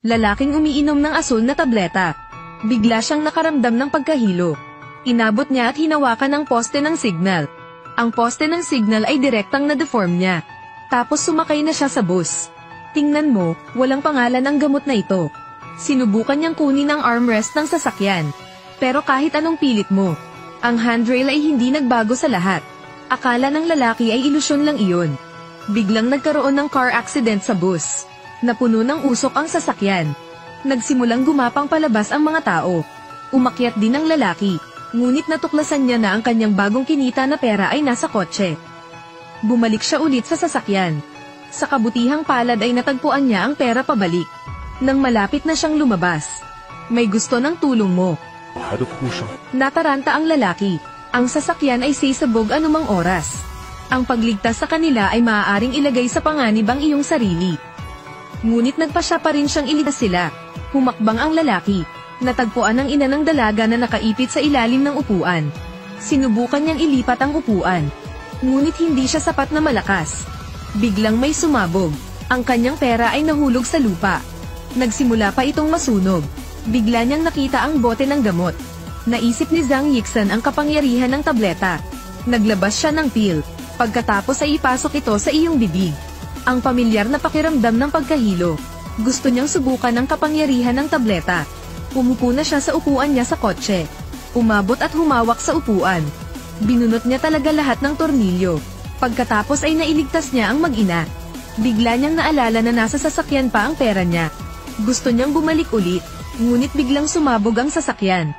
Lalaking umiinom ng asul na tableta. Bigla siyang nakaramdam ng pagkahilo. Inabot niya at hinawakan ang poste ng signal. Ang poste ng signal ay direktang na-deform niya. Tapos sumakay na siya sa bus. Tingnan mo, walang pangalan ang gamot na ito. Sinubukan niyang kunin ang armrest ng sasakyan. Pero kahit anong pilit mo, ang handrail ay hindi nagbago sa lahat. Akala ng lalaki ay ilusyon lang iyon. Biglang nagkaroon ng car accident sa bus. Napuno ng usok ang sasakyan. Nagsimulang gumapang palabas ang mga tao. Umakyat din ang lalaki, ngunit natuklasan niya na ang kanyang bagong kinita na pera ay nasa kotse. Bumalik siya ulit sa sasakyan. Sa kabutihang palad ay natagpuan niya ang pera pabalik. Nang malapit na siyang lumabas, "May gusto ng tulong mo." Nataranta ang lalaki. Ang sasakyan ay sisabog anumang oras. Ang pagligtas sa kanila ay maaaring ilagay sa panganib ang iyong sarili. Ngunit nagpasya pa rin siyang iligtas sila. Humakbang ang lalaki. Natagpuan ng ina ng dalaga na nakaipit sa ilalim ng upuan. Sinubukan niyang ilipat ang upuan. Ngunit hindi siya sapat na malakas. Biglang may sumabog. Ang kanyang pera ay nahulog sa lupa. Nagsimula pa itong masunog. Bigla niyang nakita ang bote ng gamot. Naisip ni Zhang Yixan ang kapangyarihan ng tableta. Naglabas siya ng pil. Pagkatapos ay ipasok ito sa iyong bibig. Ang pamilyar na pakiramdam ng pagkahilo. Gusto niyang subukan ang kapangyarihan ng tableta. Umupo na siya sa upuan niya sa kotse. Umabot at humawak sa upuan. Binunot niya talaga lahat ng tornilyo. Pagkatapos ay nailigtas niya ang mag-ina. Bigla niyang naalala na nasa sasakyan pa ang pera niya. Gusto niyang bumalik ulit, ngunit biglang sumabog ang sasakyan.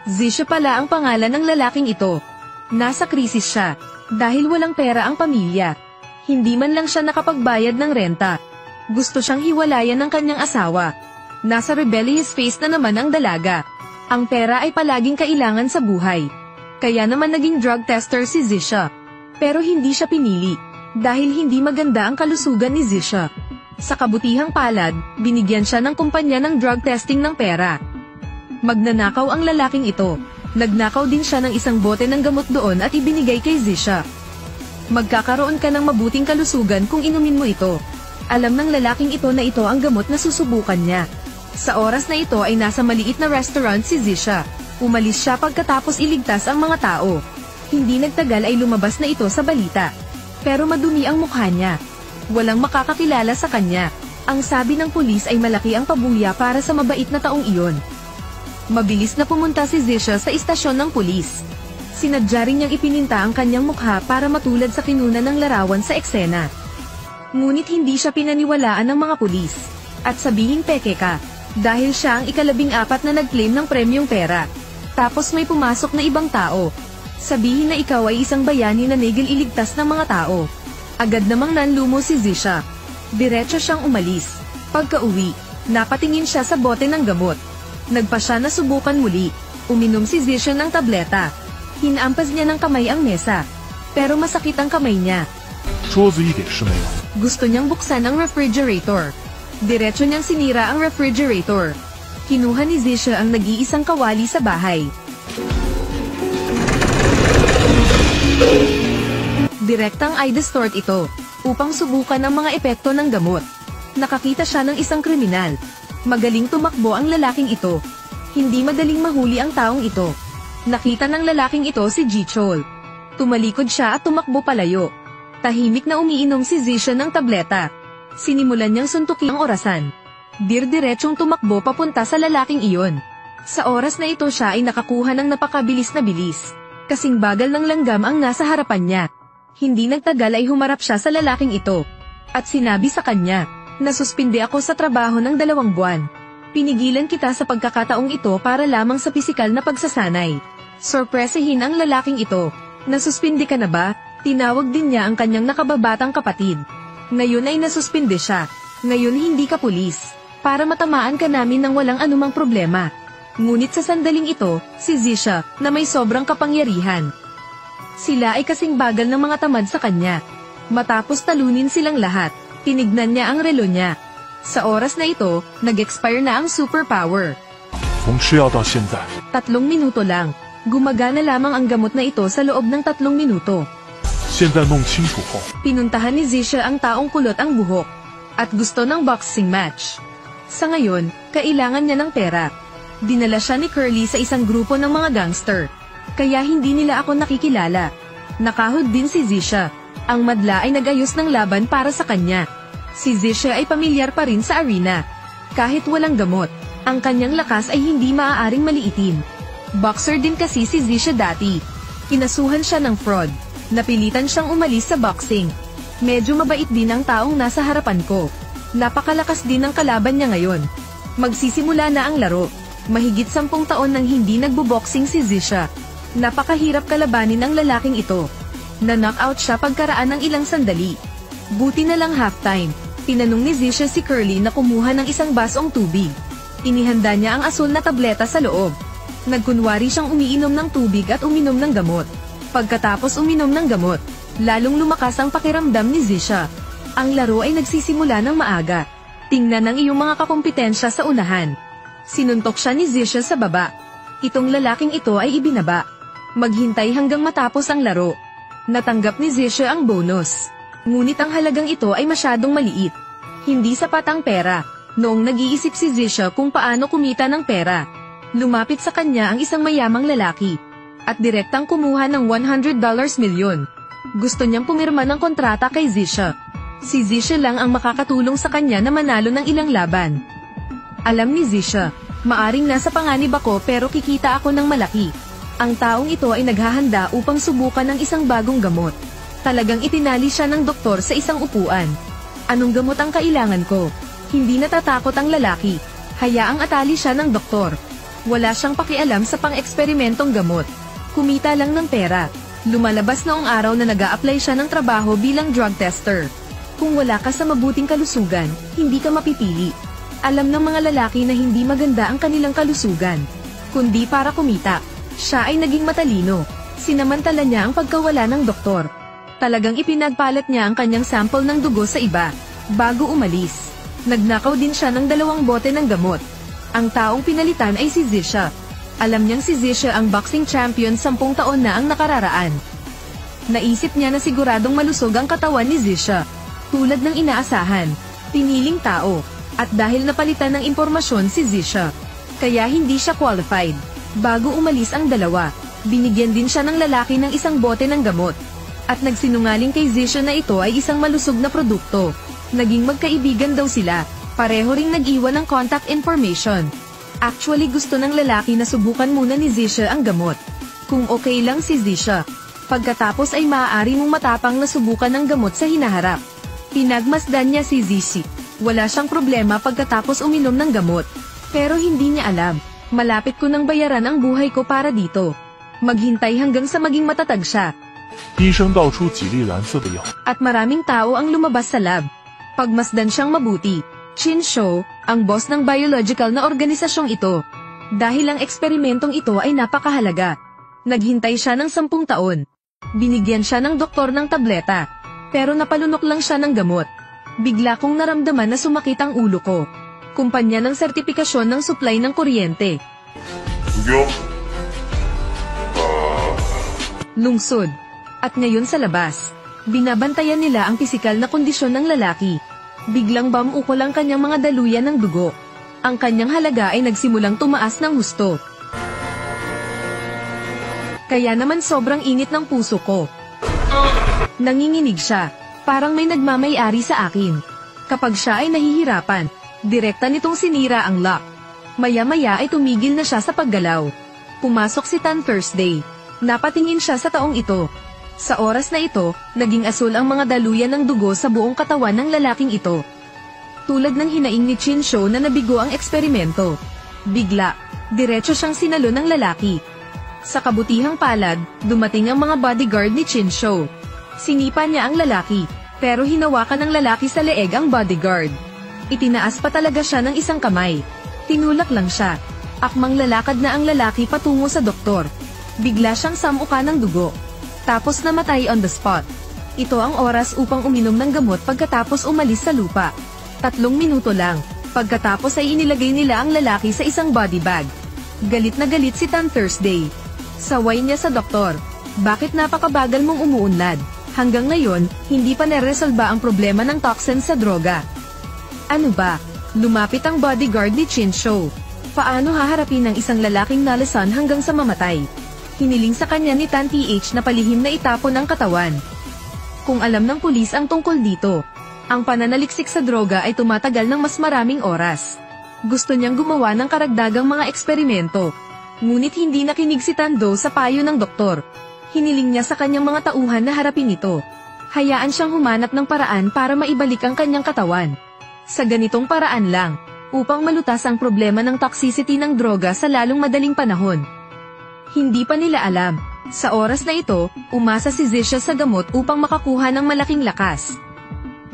Zisha pala ang pangalan ng lalaking ito. Nasa krisis siya. Dahil walang pera ang pamilya. Hindi man lang siya nakapagbayad ng renta. Gusto siyang hiwalayan ng kanyang asawa. Nasa rebellious phase na naman ang dalaga. Ang pera ay palaging kailangan sa buhay. Kaya naman naging drug tester si Zisha. Pero hindi siya pinili. Dahil hindi maganda ang kalusugan ni Zisha. Sa kabutihang palad, binigyan siya ng kumpanya ng drug testing ng pera. Magnanakaw ang lalaking ito. Nagnakaw din siya ng isang bote ng gamot doon at ibinigay kay Zisha. Magkakaroon ka ng mabuting kalusugan kung inumin mo ito. Alam ng lalaking ito na ito ang gamot na susubukan niya. Sa oras na ito ay nasa maliit na restaurant si Zisha. Umalis siya pagkatapos iligtas ang mga tao. Hindi nagtagal ay lumabas na ito sa balita. Pero madumi ang mukha niya. Walang makakakilala sa kanya. Ang sabi ng pulis ay malaki ang pabuya para sa mabait na taong iyon. Mabilis na pumunta si Zisha sa istasyon ng pulis. Sinadya rin niyang ipininta ang kanyang mukha para matulad sa kinunan ng larawan sa eksena. Ngunit hindi siya pinaniwalaan ng mga pulis. At sabihing peke ka, dahil siya ang ika-14 na nag-claim ng premyong pera. Tapos may pumasok na ibang tao. Sabihin na ikaw ay isang bayani na nagil iligtas ng mga tao. Agad namang nanlumo si Zisha. Diretso siyang umalis. Pagka-uwi, napatingin siya sa bote ng gamot. Nagpa siya na subukan muli. Uminom si Zisha ng tableta. Hinampas niya ng kamay ang mesa. Pero masakit ang kamay niya. Gusto niyang buksan ang refrigerator. Diretso niyang sinira ang refrigerator. Kinuha ni Zisha ang nag-iisang kawali sa bahay. Direktang i-distort ito, upang subukan ang mga epekto ng gamot. Nakakita siya ng isang kriminal. Magaling tumakbo ang lalaking ito. Hindi madaling mahuli ang taong ito. Nakita ng lalaking ito si Jichol. Tumalikod siya at tumakbo palayo. Tahimik na umiinom si Zisha ng tableta. Sinimulan niyang suntukin ang orasan. Diretsong tumakbo papunta sa lalaking iyon. Sa oras na ito siya ay nakakuha ng napakabilis na bilis. Kasing bagal ng langgam ang nasa harapan niya. Hindi nagtagal ay humarap siya sa lalaking ito. At sinabi sa kanya, "Nasuspinde ako sa trabaho ng 2 buwan. Pinigilan kita sa pagkakataong ito para lamang sa pisikal na pagsasanay." Sorpresahin ang lalaking ito. "Nasuspinde ka na ba?" Tinawag din niya ang kanyang nakababatang kapatid. "Ngayon ay nasuspinde siya. Ngayon hindi ka pulis. Para matamaan ka namin ng walang anumang problema." Ngunit sa sandaling ito, si Zisha, na may sobrang kapangyarihan. Sila ay kasing bagal ng mga tamad sa kanya. Matapos talunin silang lahat, tinignan niya ang relo niya. Sa oras na ito, nag-expire na ang superpower. 3 minuto lang. Gumagana lamang ang gamot na ito sa loob ng 3 minuto. Pinuntahan ni Zisha ang taong kulot ang buhok. at gusto ng boxing match. Sa ngayon, kailangan niya ng pera. Dinala siya ni Curly sa isang grupo ng mga gangster. Kaya hindi nila ako nakikilala. Nakahod din si Zisha. Ang madla ay nag-ayos ng laban para sa kanya. Si Zisha ay pamilyar pa rin sa arena. Kahit walang gamot, ang kanyang lakas ay hindi maaaring maliitin. Boxer din kasi si Zisha dati. Kinasuhan siya ng fraud. Napilitan siyang umalis sa boxing. Medyo mabait din ang taong nasa harapan ko. Napakalakas din ng kalaban niya ngayon. Magsisimula na ang laro. Mahigit 10 taon nang hindi nagbo-boxing si Zisha. Napakahirap kalabanin ang lalaking ito. Na-knockout siya pagkaraan ng ilang sandali. Buti na lang halftime. Tinanong ni Zisha si Curly na kumuha ng isang basong tubig. Inihanda niya ang asul na tableta sa loob. Nagkunwari siyang umiinom ng tubig at uminom ng gamot. Pagkatapos uminom ng gamot, lalong lumakas ang pakiramdam ni Zisha. Ang laro ay nagsisimula ng maaga. Tingnan ang iyong mga kakumpetensya sa unahan. Sinuntok siya ni Zisha sa baba. Itong lalaking ito ay ibinaba. Maghintay hanggang matapos ang laro. Natanggap ni Zisha ang bonus. Ngunit ang halagang ito ay masyadong maliit. Hindi sapat ang pera. Noong nag-iisip si Zisha kung paano kumita ng pera, lumapit sa kanya ang isang mayamang lalaki. At direktang kumuha ng $100 milyon. Gusto niyang pumirma ng kontrata kay Zisha. Si Zisha lang ang makakatulong sa kanya na manalo ng ilang laban. Alam ni Zisha, maaring nasa panganib ako pero kikita ako ng malaki. Ang taong ito ay naghahanda upang subukan ng isang bagong gamot. Talagang itinali siya ng doktor sa isang upuan. Anong gamot ang kailangan ko? Hindi natatakot ang lalaki. Hayaang atali siya ng doktor. Wala siyang pakialam sa pang-eksperimentong gamot. Kumita lang ng pera. Lumalabas noong araw na nag-a-apply siya ng trabaho bilang drug tester. Kung wala ka sa mabuting kalusugan, hindi ka mapipili. Alam ng mga lalaki na hindi maganda ang kanilang kalusugan. Kundi para kumita. Siya ay naging matalino. Sinamantala niya ang pagkawala ng doktor. Talagang ipinagpalat niya ang kanyang sample ng dugo sa iba. Bago umalis, nagnakaw din siya ng 2 bote ng gamot. Ang taong pinalitan ay si Zisha. Alam niyang si Zisha ang boxing champion 10 taon na ang nakararaan. Naisip niya na siguradong malusog ang katawan ni Zisha. Tulad ng inaasahan, piniling tao. At dahil napalitan ng impormasyon si Zisha, kaya hindi siya qualified. Bago umalis ang dalawa, binigyan din siya ng lalaki ng isang bote ng gamot. At nagsinungaling kay Zisha na ito ay isang malusog na produkto. Naging magkaibigan daw sila. Pareho ring nag-iwan ng contact information. Actually gusto ng lalaki na subukan muna ni Zisha ang gamot. Kung okay lang si Zisha, pagkatapos ay maaari mong matapang na subukan ng gamot sa hinaharap. Pinagmasdan niya si Zisha. Wala siyang problema pagkatapos uminom ng gamot. Pero hindi niya alam, malapit ko nang bayaran ang buhay ko para dito. Maghintay hanggang sa maging matatag siya. 医生倒出几粒蓝色的药。 At maraming tao ang lumabas sa lab. Pagmasdan siyang mabuti. Chin Shou, ang boss ng biological na organisasyong ito. Dahil ang eksperimentong ito ay napakahalaga. Naghintay siya ng 10 taon. Binigyan siya ng doktor ng tableta. Pero napalunok lang siya ng gamot. Bigla kong naramdaman na sumakit ang ulo ko. Kumpanya ng sertipikasyon ng supply ng kuryente. Lungsod. At ngayon sa labas, binabantayan nila ang pisikal na kondisyon ng lalaki. Biglang bamuko lang kanyang mga daluyan ng dugo. Ang kanyang halaga ay nagsimulang tumaas ng husto. Kaya naman sobrang init ng puso ko. Nanginginig siya, parang may nagmamay-ari sa akin. Kapag siya ay nahihirapan, direkta nitong sinira ang lock. Maya-maya ay tumigil na siya sa paggalaw. Pumasok si Tan Thursday. Napatingin siya sa taong ito. Sa oras na ito, naging asul ang mga daluyan ng dugo sa buong katawan ng lalaking ito. Tulad ng hinaing ni Chin Shou na nabigo ang eksperimento. Bigla, diretso siyang sinalo ng lalaki. Sa kabutihang palad, dumating ang mga bodyguard ni Chin Shou. Sinipa niya ang lalaki, pero hinawakan ng lalaki sa leeg ang bodyguard. Itinaas pa talaga siya ng isang kamay. Tinulak lang siya. Akmang lalakad na ang lalaki patungo sa doktor. Bigla siyang samuka ng dugo. Tapos namatay on the spot. Ito ang oras upang uminom ng gamot pagkatapos umalis sa lupa. 3 minuto lang. Pagkatapos ay inilagay nila ang lalaki sa isang body bag. Galit na galit si Tan Thursday. Saway niya sa doktor. Bakit napakabagal mong umuunlad? Hanggang ngayon, hindi pa naresolba ang problema ng toxin sa droga. Ano ba? Lumapit ang bodyguard ni Chin Shou. Paano haharapin ng isang lalaking nalasan hanggang sa mamatay? Hiniling sa kanya ni Tan TH na palihim na itapon ang katawan. Kung alam ng pulis ang tungkol dito, ang pananaliksik sa droga ay tumatagal ng mas maraming oras. Gusto niyang gumawa ng karagdagang mga eksperimento. Ngunit hindi nakinig si Tan Do sa payo ng doktor. Hiniling niya sa kanyang mga tauhan na harapin ito. Hayaan siyang humanap ng paraan para maibalik ang kanyang katawan. Sa ganitong paraan lang, upang malutas ang problema ng toxicity ng droga sa lalong madaling panahon. Hindi pa nila alam, sa oras na ito, umasa si Zisha sa gamot upang makakuha ng malaking lakas.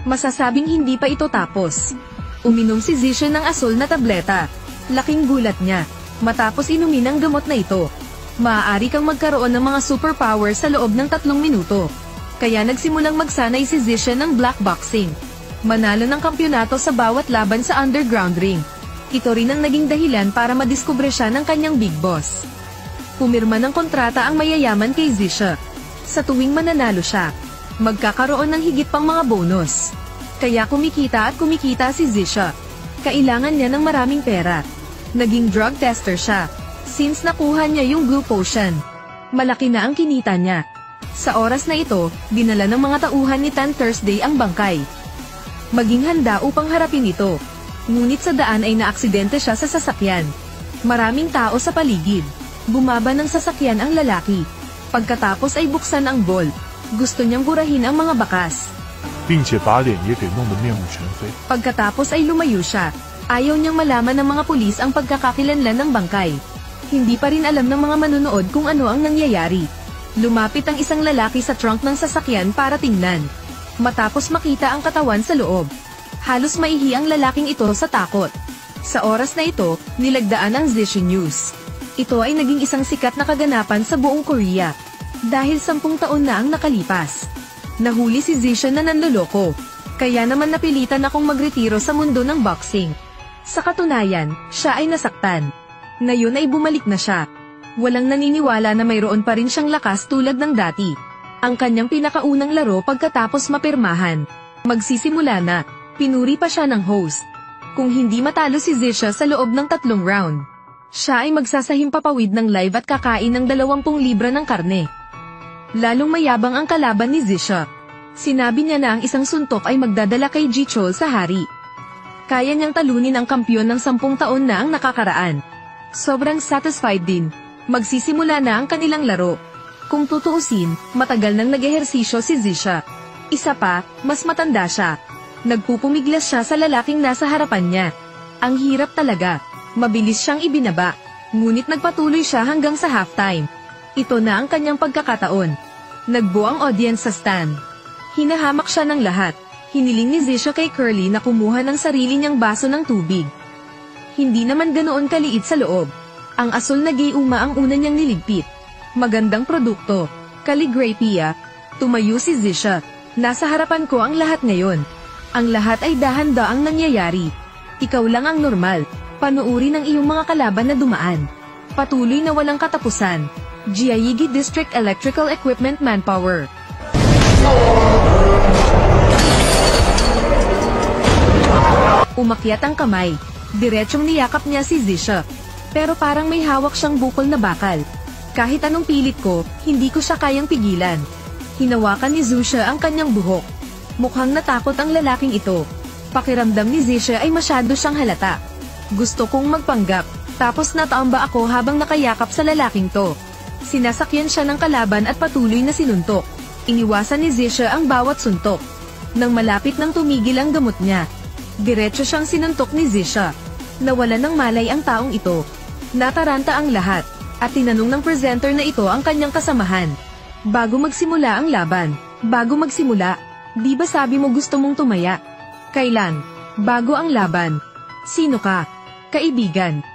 Masasabing hindi pa ito tapos. Uminom si Zisha ng asul na tableta. Laking gulat niya, matapos inumin ang gamot na ito. Maaari kang magkaroon ng mga superpower sa loob ng 3 minuto. Kaya nagsimulang magsanay si Zisha ng black boxing. Manalo ng kampyonato sa bawat laban sa underground ring. Ito rin ang naging dahilan para madiskubre siya ng kanyang big boss. Pumirma ng kontrata ang mayayaman kay Zisha. Sa tuwing mananalo siya, magkakaroon ng higit pang mga bonus. Kaya kumikita at kumikita si Zisha. Kailangan niya ng maraming pera. Naging drug tester siya, since nakuha niya yung blue potion. Malaki na ang kinita niya. Sa oras na ito, dinala ng mga tauhan ni Tan Thursday ang bangkay. Maging handa upang harapin ito. Ngunit sa daan ay naaksidente siya sa sasakyan. Maraming tao sa paligid. Bumaba ng sasakyan ang lalaki. Pagkatapos ay buksan ang bolt. Gusto niyang burahin ang mga bakas. 并且把脸也给弄得面目全非。 Pagkatapos ay lumayo siya. Ayaw niyang malaman ng mga pulis ang pagkakakilanlan ng bangkay. Hindi pa rin alam ng mga manunood kung ano ang nangyayari. Lumapit ang isang lalaki sa trunk ng sasakyan para tingnan. Matapos makita ang katawan sa loob, halos maihi ang lalaking ito sa takot. Sa oras na ito, nilagdaan ang Zisha News. Ito ay naging isang sikat na kaganapan sa buong Korea. Dahil 10 taon na ang nakalipas. Nahuli si Zisha na nanloloko. Kaya naman napilitan akong magretiro sa mundo ng boxing. Sa katunayan, siya ay nasaktan. Ngayon ay bumalik na siya. Walang naniniwala na mayroon pa rin siyang lakas tulad ng dati. Ang kanyang pinakaunang laro pagkatapos mapirmahan. Magsisimula na, pinuri pa siya ng host. Kung hindi matalo si Zisha sa loob ng 3 round, siya ay magsasahimpapawid ng live at kakain ng 20 libra ng karne. Lalong mayabang ang kalaban ni Zisha. Sinabi niya na ang isang suntok ay magdadala kay Jichol sa hari. Kaya niyang talunin ang kampyon ng 10 taon na ang nakakaraan. Sobrang satisfied din. Magsisimula na ang kanilang laro. Kung tutuusin, matagal nang nag-ehersisyo si Zisha. Isa pa, mas matanda siya. Nagpupumiglas siya sa lalaking nasa harapan niya. Ang hirap talaga. Mabilis siyang ibinaba. Ngunit nagpatuloy siya hanggang sa halftime. Ito na ang kanyang pagkakataon. Nagbuo ang audience sa stand. Hinahamak siya ng lahat. Hiniling ni Zisha kay Curly na kumuha ng sarili niyang baso ng tubig. Hindi naman ganoon kaliit sa loob. Ang asul na gayuma ang una niyang niligpit. Magandang produkto. Calligraphy. Tumayo si Zisha. Nasa harapan ko ang lahat ngayon. Ang lahat ay dahan-daang nangyayari. Ikaw lang ang normal. Panuuri ng iyong mga kalaban na dumaan. Patuloy na walang katapusan. Jiayigi District Electrical Equipment Manpower. Umakyat ang kamay. Diretsyong niyakap niya si Zisha. Pero parang may hawak siyang bukol na bakal. Kahit anong pilit ko, hindi ko siya kayang pigilan. Hinawakan ni Zisha ang kanyang buhok. Mukhang natakot ang lalaking ito. Pakiramdam ni Zisha ay masyado siyang halata. Gusto kong magpanggap, tapos nataamba ako habang nakayakap sa lalaking to. Sinasakyan siya ng kalaban at patuloy na sinuntok. Iniwasan ni Zisha ang bawat suntok. Nang malapit nang tumigil ang gamot niya, diretso siyang sinuntok ni Zisha. Nawala ng malay ang taong ito. Nataranta ang lahat. At tinanong ng presenter na ito ang kanyang kasamahan. Bago magsimula ang laban. Bago magsimula, di ba sabi mo gusto mong tumaya? Kailan? Bago ang laban. Sino ka? Kaibigan.